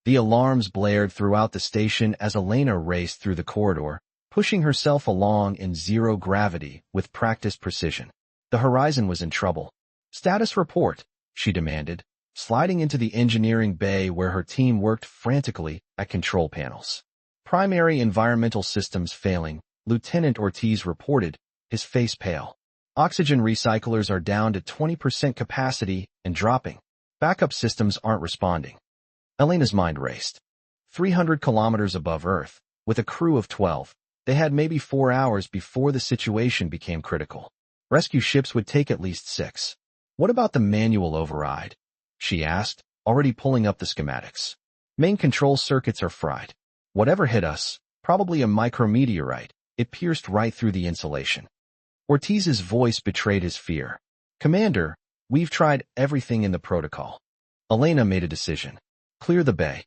The alarms blared throughout the station as Elena raced through the corridor, pushing herself along in zero gravity with practiced precision. The horizon was in trouble. "Status report," she demanded, sliding into the engineering bay where her team worked frantically at control panels. "Primary environmental systems failing," Lieutenant Ortiz reported, his face pale. "Oxygen recyclers are down to 20% capacity and dropping. Backup systems aren't responding." Elena's mind raced. 300 kilometers above Earth, with a crew of 12, they had maybe 4 hours before the situation became critical. Rescue ships would take at least 6. "What about the manual override?" she asked, already pulling up the schematics. "Main control circuits are fried. Whatever hit us, probably a micrometeorite, it pierced right through the insulation." Ortiz's voice betrayed his fear. "Commander, we've tried everything in the protocol." Elena made a decision. "Clear the bay.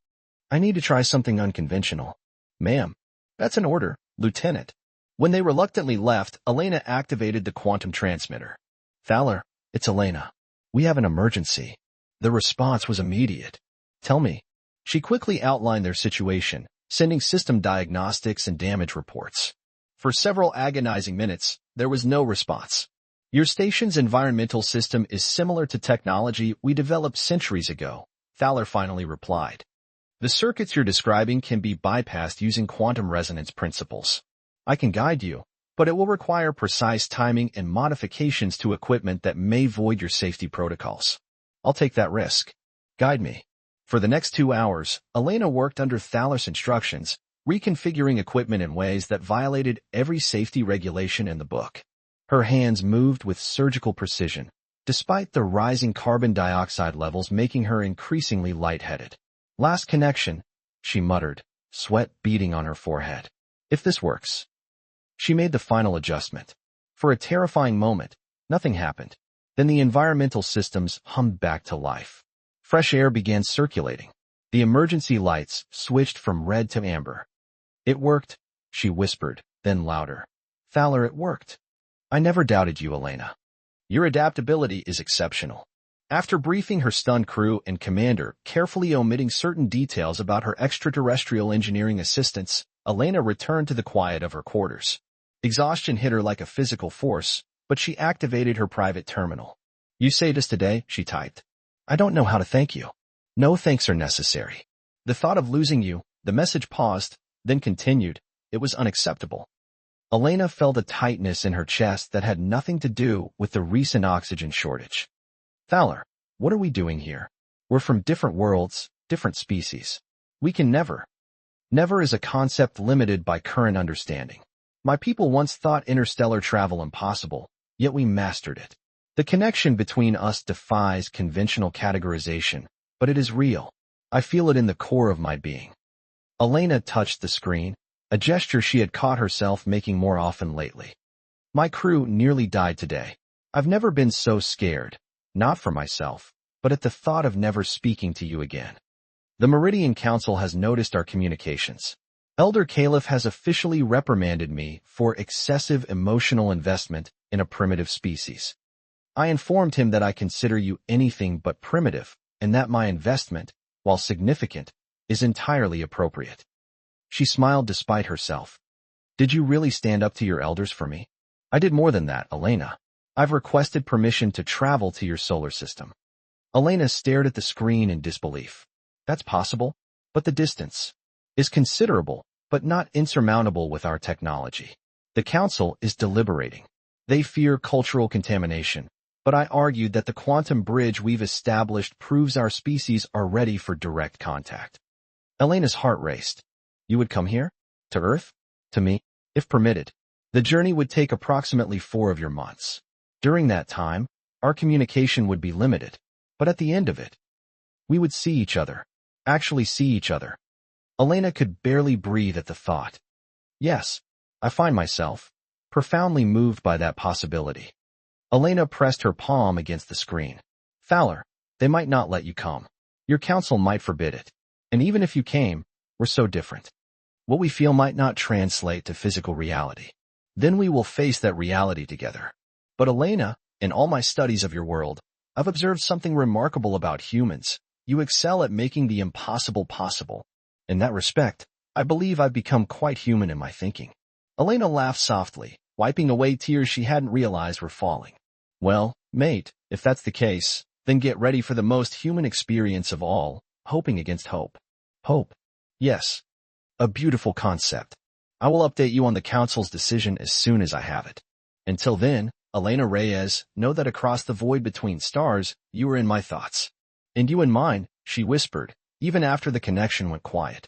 I need to try something unconventional." "Ma'am." "That's an order, Lieutenant." When they reluctantly left, Elena activated the quantum transmitter. "Thaler, it's Elena. We have an emergency." The response was immediate. "Tell me." She quickly outlined their situation, sending system diagnostics and damage reports. For several agonizing minutes, there was no response. "Your station's environmental system is similar to technology we developed centuries ago," Thaler finally replied. "The circuits you're describing can be bypassed using quantum resonance principles. I can guide you, but it will require precise timing and modifications to equipment that may void your safety protocols. I'll take that risk. Guide me." For the next 2 hours, Elena worked under Thaler's instructions, reconfiguring equipment in ways that violated every safety regulation in the book. Her hands moved with surgical precision, despite the rising carbon dioxide levels making her increasingly lightheaded. "Last connection," she muttered, sweat beading on her forehead. "If this works." She made the final adjustment. For a terrifying moment, nothing happened. Then the environmental systems hummed back to life. Fresh air began circulating. The emergency lights switched from red to amber. "It worked," she whispered, then louder. "Thaler, it worked. I never doubted you, Elena. Your adaptability is exceptional." After briefing her stunned crew and commander, carefully omitting certain details about her extraterrestrial engineering assistants, Elena returned to the quiet of her quarters. Exhaustion hit her like a physical force, but she activated her private terminal. "You saved us today," she typed. "I don't know how to thank you." "No thanks are necessary. The thought of losing you," the message paused, then continued, "it was unacceptable." Elena felt a tightness in her chest that had nothing to do with the recent oxygen shortage. "Thaler, what are we doing here? We're from different worlds, different species. We can never." Never is a concept limited by current understanding. My people once thought interstellar travel impossible, yet we mastered it. The connection between us defies conventional categorization, but it is real. I feel it in the core of my being. Elena touched the screen, a gesture she had caught herself making more often lately. "My crew nearly died today. I've never been so scared, not for myself, but at the thought of never speaking to you again. The Meridian Council has noticed our communications. Elder Caliph has officially reprimanded me for excessive emotional investment in a primitive species. I informed him that I consider you anything but primitive, and that my investment, while significant, is entirely appropriate." She smiled despite herself. "Did you really stand up to your elders for me?" "I did more than that, Elena. I've requested permission to travel to your solar system." Elena stared at the screen in disbelief. "That's possible, but the distance is considerable, but not insurmountable with our technology. The Council is deliberating. They fear cultural contamination, but I argued that the quantum bridge we've established proves our species are ready for direct contact." Elena's heart raced. "You would come here? To Earth? To me? If permitted. The journey would take approximately 4 of your months. During that time, our communication would be limited, but at the end of it, we would see each other. Actually see each other." Elena could barely breathe at the thought. "Yes, I find myself profoundly moved by that possibility." Elena pressed her palm against the screen. "Thaler, they might not let you come. Your council might forbid it. And even if you came, we're so different. What we feel might not translate to physical reality. Then we will face that reality together. But Elena, in all my studies of your world, I've observed something remarkable about humans. You excel at making the impossible possible. In that respect, I believe I've become quite human in my thinking. Elena laughed softly, wiping away tears she hadn't realized were falling. Well, mate, if that's the case, then get ready for the most human experience of all, hoping against hope. Hope. Yes. A beautiful concept. I will update you on the council's decision as soon as I have it. Until then, Elena Reyes, know that across the void between stars, you are in my thoughts. And you in mine, she whispered, even after the connection went quiet.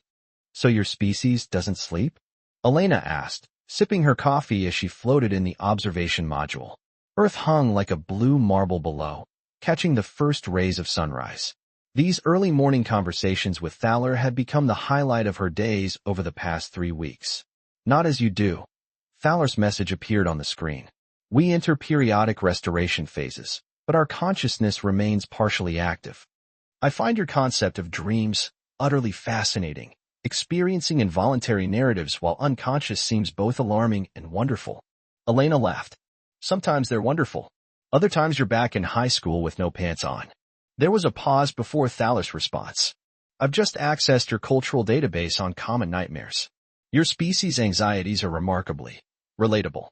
So your species doesn't sleep? Elena asked, sipping her coffee as she floated in the observation module. Earth hung like a blue marble below, catching the first rays of sunrise. These early morning conversations with Thaler had become the highlight of her days over the past 3 weeks. Not as you do. Thaler's message appeared on the screen. We enter periodic restoration phases, but our consciousness remains partially active. I find your concept of dreams utterly fascinating. Experiencing involuntary narratives while unconscious seems both alarming and wonderful. Elena laughed. Sometimes they're wonderful. Other times you're back in high school with no pants on. There was a pause before Thaler's response. I've just accessed your cultural database on common nightmares. Your species' anxieties are remarkably relatable.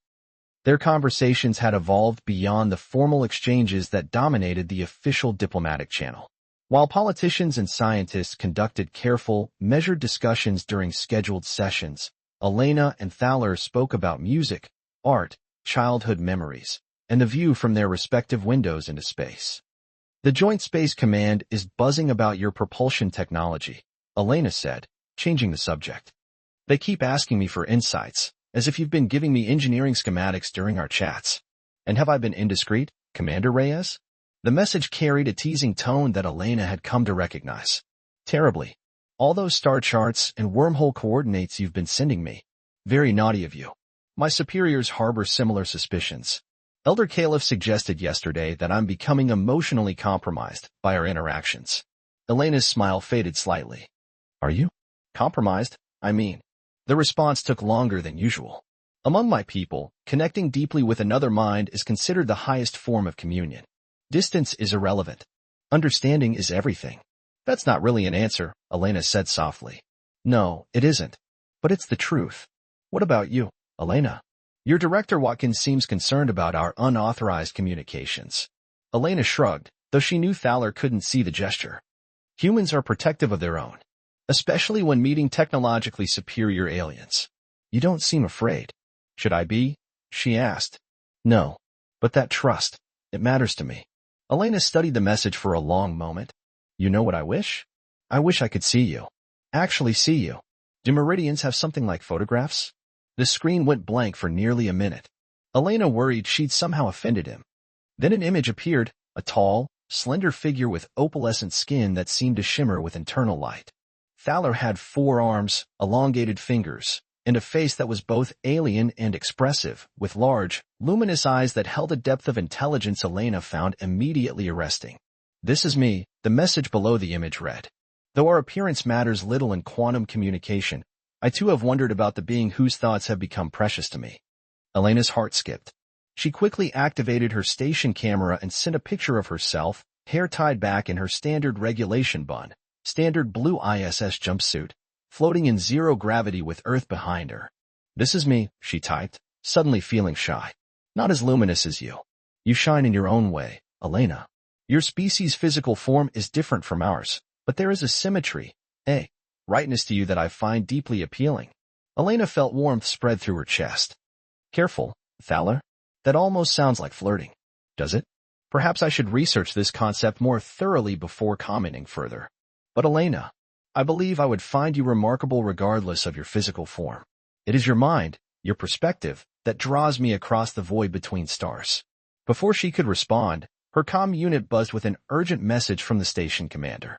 Their conversations had evolved beyond the formal exchanges that dominated the official diplomatic channel. While politicians and scientists conducted careful, measured discussions during scheduled sessions, Elena and Thaler spoke about music, art, childhood memories, and the view from their respective windows into space. The Joint Space Command is buzzing about your propulsion technology, Elena said, changing the subject. They keep asking me for insights, as if you've been giving me engineering schematics during our chats. And have I been indiscreet, Commander Reyes? The message carried a teasing tone that Elena had come to recognize. Terribly. All those star charts and wormhole coordinates you've been sending me. Very naughty of you. My superiors harbor similar suspicions. Elder Caliph suggested yesterday that I'm becoming emotionally compromised by our interactions. Elena's smile faded slightly. Are you? Compromised? I mean. The response took longer than usual. Among my people, connecting deeply with another mind is considered the highest form of communion. Distance is irrelevant. Understanding is everything. That's not really an answer, Elena said softly. No, it isn't. But it's the truth. What about you, Elena? Your director Watkins seems concerned about our unauthorized communications. Elena shrugged, though she knew Thaler couldn't see the gesture. Humans are protective of their own, especially when meeting technologically superior aliens. You don't seem afraid. Should I be? She asked. No. But that trust, it matters to me. Elena studied the message for a long moment. You know what I wish? I wish I could see you. Actually see you. Do meridians have something like photographs? The screen went blank for nearly a minute. Elena worried she'd somehow offended him. Then an image appeared, a tall, slender figure with opalescent skin that seemed to shimmer with internal light. Thaler had 4 arms, elongated fingers, and a face that was both alien and expressive, with large, luminous eyes that held a depth of intelligence Elena found immediately arresting. This is me, the message below the image read. Though our appearance matters little in quantum communication, I too have wondered about the being whose thoughts have become precious to me. Elena's heart skipped. She quickly activated her station camera and sent a picture of herself, hair tied back in her standard regulation bun, standard blue ISS jumpsuit, floating in zero gravity with Earth behind her. This is me, she typed, suddenly feeling shy. Not as luminous as you. You shine in your own way, Elena. Your species' physical form is different from ours, but there is a symmetry, a rightness to you that I find deeply appealing. Elena felt warmth spread through her chest. Careful, Thaler. That almost sounds like flirting. Does it? Perhaps I should research this concept more thoroughly before commenting further. But Elena, I believe I would find you remarkable regardless of your physical form. It is your mind, your perspective, that draws me across the void between stars. Before she could respond, her comm unit buzzed with an urgent message from the station commander.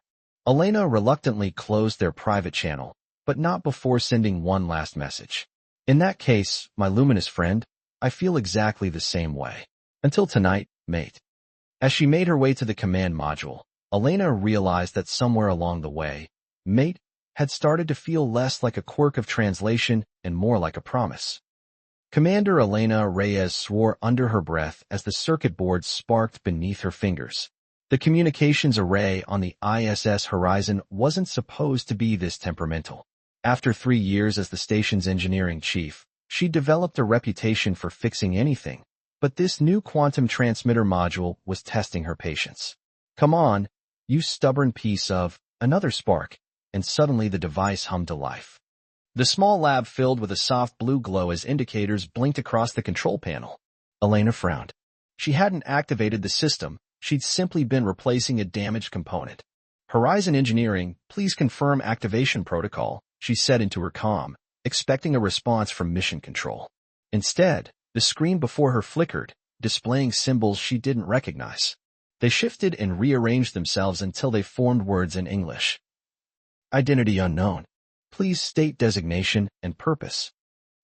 Elena reluctantly closed their private channel, but not before sending one last message. In that case, my luminous friend, I feel exactly the same way. Until tonight, mate. As she made her way to the command module, Elena realized that somewhere along the way, mate had started to feel less like a quirk of translation and more like a promise. Commander Elena Reyes swore under her breath as the circuit board sparked beneath her fingers. The communications array on the ISS Horizon wasn't supposed to be this temperamental. After 3 years as the station's engineering chief, she developed a reputation for fixing anything, but this new quantum transmitter module was testing her patience. Come on, you stubborn piece of... Another spark, and suddenly the device hummed to life. The small lab filled with a soft blue glow as indicators blinked across the control panel. Elena frowned. She hadn't activated the system, she'd simply been replacing a damaged component. Horizon Engineering, please confirm activation protocol, she said into her comm, expecting a response from Mission Control. Instead, the screen before her flickered, displaying symbols she didn't recognize. They shifted and rearranged themselves until they formed words in English. Identity unknown. Please state designation and purpose.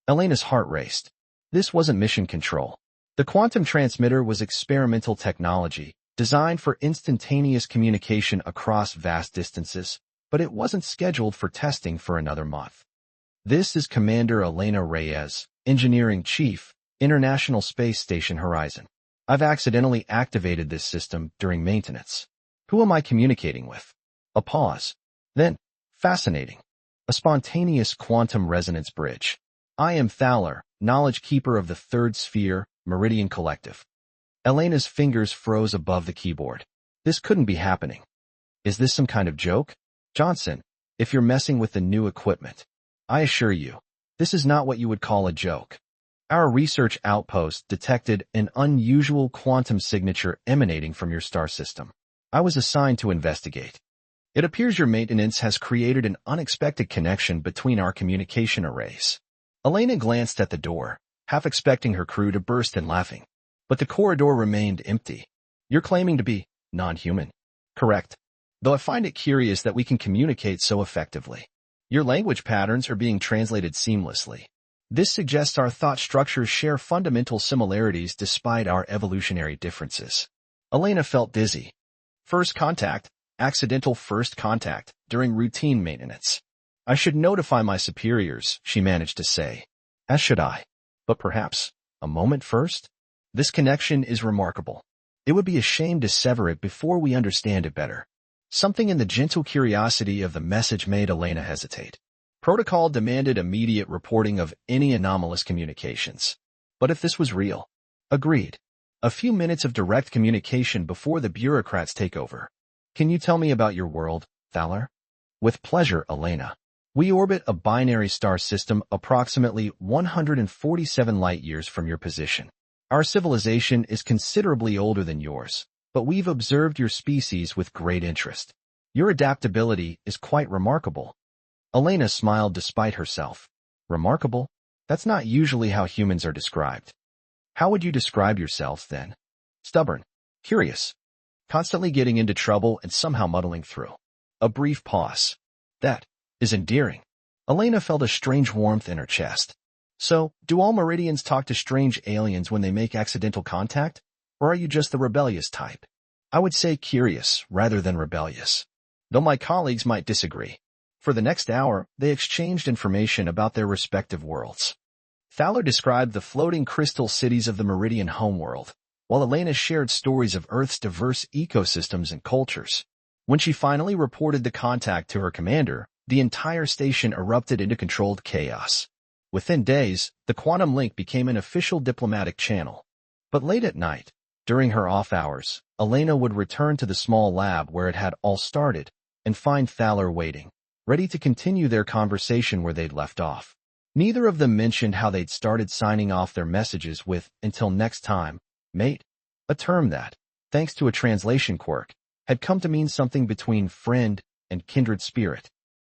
Elena's heart raced. This wasn't Mission Control. The quantum transmitter was experimental technology, designed for instantaneous communication across vast distances, but it wasn't scheduled for testing for another month. This is Commander Elena Reyes, Engineering Chief, International Space Station Horizon. I've accidentally activated this system during maintenance. Who am I communicating with? A pause. Then, fascinating. A spontaneous quantum resonance bridge. I am Thaler, Knowledge Keeper of the Third Sphere, Meridian Collective. Elena's fingers froze above the keyboard. This couldn't be happening. Is this some kind of joke? Johnson, if you're messing with the new equipment, I assure you, this is not what you would call a joke. Our research outpost detected an unusual quantum signature emanating from your star system. I was assigned to investigate. It appears your maintenance has created an unexpected connection between our communication arrays. Elena glanced at the door, half expecting her crew to burst in laughing. But the corridor remained empty. You're claiming to be non-human. Correct. Though I find it curious that we can communicate so effectively. Your language patterns are being translated seamlessly. This suggests our thought structures share fundamental similarities despite our evolutionary differences. Elena felt dizzy. First contact, accidental first contact, during routine maintenance. I should notify my superiors, she managed to say. As should I. But perhaps, a moment first? This connection is remarkable. It would be a shame to sever it before we understand it better. Something in the gentle curiosity of the message made Elena hesitate. Protocol demanded immediate reporting of any anomalous communications. But if this was real? Agreed. A few minutes of direct communication before the bureaucrats take over. Can you tell me about your world, Thaler? With pleasure, Elena. We orbit a binary star system approximately 147 light-years from your position. Our civilization is considerably older than yours, but we've observed your species with great interest. Your adaptability is quite remarkable. Elena smiled despite herself. Remarkable? That's not usually how humans are described. How would you describe yourself, then? Stubborn. Curious. Constantly getting into trouble and somehow muddling through. A brief pause. That is endearing. Elena felt a strange warmth in her chest. So, do all Meridians talk to strange aliens when they make accidental contact? Or are you just the rebellious type? I would say curious rather than rebellious. Though my colleagues might disagree. For the next hour, they exchanged information about their respective worlds. Thaler described the floating crystal cities of the Meridian homeworld, while Elena shared stories of Earth's diverse ecosystems and cultures. When she finally reported the contact to her commander, the entire station erupted into controlled chaos. Within days, the quantum link became an official diplomatic channel. But late at night, during her off hours, Elena would return to the small lab where it had all started and find Thaler waiting, ready to continue their conversation where they'd left off. Neither of them mentioned how they'd started signing off their messages with, "Until next time, mate," a term that, thanks to a translation quirk, had come to mean something between friend and kindred spirit.